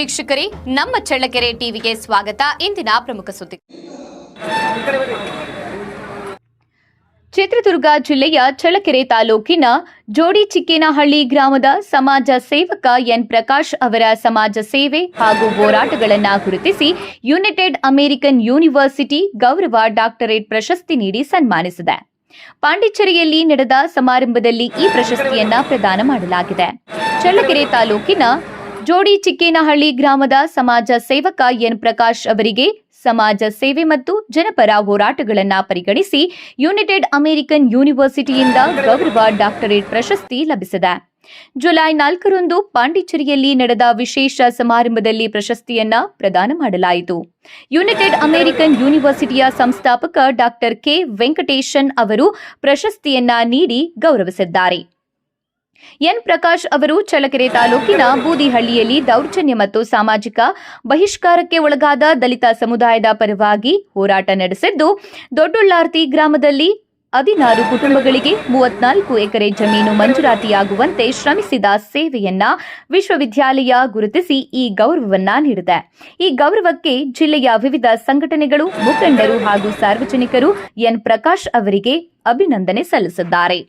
ವೀಕ್ಷಕರೇ, ನಮ್ಮ ಚಳ್ಳಕೆರೆ ಟಿವಿಗೆ ಸ್ವಾಗತ. ಇಂದಿನ ಪ್ರಮುಖ ಸುದ್ದಿ. ಚಿತ್ರದುರ್ಗ ಜಿಲ್ಲೆಯ ಚಳ್ಳಕೆರೆ ತಾಲೂಕಿನ ಜೋಡಿಚಿಕ್ಕೇನಹಳ್ಳಿ ಗ್ರಾಮದ ಸಮಾಜ ಸೇವಕ ಎನ್ ಪ್ರಕಾಶ್ ಅವರ ಸಮಾಜ ಸೇವೆ ಹಾಗೂ ಹೋರಾಟಗಳನ್ನು ಗುರುತಿಸಿ ಯುನೈಟೆಡ್ ಅಮೆರಿಕನ್ ಯೂನಿವರ್ಸಿಟಿ ಗೌರವ ಡಾಕ್ಟರೇಟ್ ಪ್ರಶಸ್ತಿ ನೀಡಿ ಸನ್ಮಾನಿಸಿದೆ. ಪಾಂಡಿಚೇರಿಯಲ್ಲಿ ನಡೆದ ಸಮಾರಂಭದಲ್ಲಿ ಈ ಪ್ರಶಸ್ತಿಯನ್ನ ಪ್ರದಾನ ಮಾಡಲಾಗಿದೆ. ಚಳ್ಳಕೆರೆ ತಾಲೂಕಿನ ಜೋಡಿಚಿಕ್ಕೇನಹಳ್ಳಿ ಗ್ರಾಮದ ಸಮಾಜ ಸೇವಕ ಎನ್ ಪ್ರಕಾಶ್ ಅವರಿಗೆ ಸಮಾಜ ಸೇವೆ ಮತ್ತು ಜನಪರ ಹೋರಾಟಗಳನ್ನು ಪರಿಗಣಿಸಿ ಯುನೈಟೆಡ್ ಅಮೆರಿಕನ್ ಯೂನಿವರ್ಸಿಟಿಯಿಂದ ಗೌರವ ಡಾಕ್ಟರೇಟ್ ಪ್ರಶಸ್ತಿ ಲಭಿಸಿದೆ. ಜುಲೈ 4ರಂದು ಪಾಂಡಿಚೇರಿಯಲ್ಲಿ ನಡೆದ ವಿಶೇಷ ಸಮಾರಂಭದಲ್ಲಿ ಪ್ರಶಸ್ತಿಯನ್ನ ಪ್ರದಾನ ಮಾಡಲಾಯಿತು. ಯುನೈಟೆಡ್ ಅಮೆರಿಕನ್ ಯೂನಿವರ್ಸಿಟಿಯ ಸಂಸ್ಥಾಪಕ ಡಾಕ್ಟರ್ ಕೆ ವೆಂಕಟೇಶನ್ ಅವರು ಪ್ರಶಸ್ತಿಯನ್ನ ನೀಡಿ ಗೌರವಿಸಿದ್ದಾರೆ. ಎನ್ ಪ್ರಕಾಶ್ ಅವರು ಚಳ್ಳಕೆರೆ ತಾಲೂಕಿನ ಬೂದಿಹಳ್ಳಿಯಲ್ಲಿ ದೌರ್ಜನ್ಯ ಮತ್ತು ಸಾಮಾಜಿಕ ಬಹಿಷ್ಕಾರಕ್ಕೆ ಒಳಗಾದ ದಲಿತ ಸಮುದಾಯದ ಪರವಾಗಿ ಹೋರಾಟ ನಡೆಸಿದ್ದು, ದೊಡ್ಡುಳ್ಳಾರ್ತಿ ಗ್ರಾಮದಲ್ಲಿ 16 ಕುಟುಂಬಗಳಿಗೆ 34 ಎಕರೆ ಜಮೀನು ಮಂಜೂರಾತಿಯಾಗುವಂತೆ ಶ್ರಮಿಸಿದ ಸೇವೆಯನ್ನ ವಿಶ್ವವಿದ್ಯಾಲಯ ಗುರುತಿಸಿ ಈ ಗೌರವವನ್ನ ನೀಡಿದೆ. ಈ ಗೌರವಕ್ಕೆ ಜಿಲ್ಲೆಯ ವಿವಿಧ ಸಂಘಟನೆಗಳು, ಮುಖಂಡರು ಹಾಗೂ ಸಾರ್ವಜನಿಕರು ಎನ್ ಪ್ರಕಾಶ್ ಅವರಿಗೆ ಅಭಿನಂದನೆ ಸಲ್ಲಿಸಿದ್ದಾರೆ.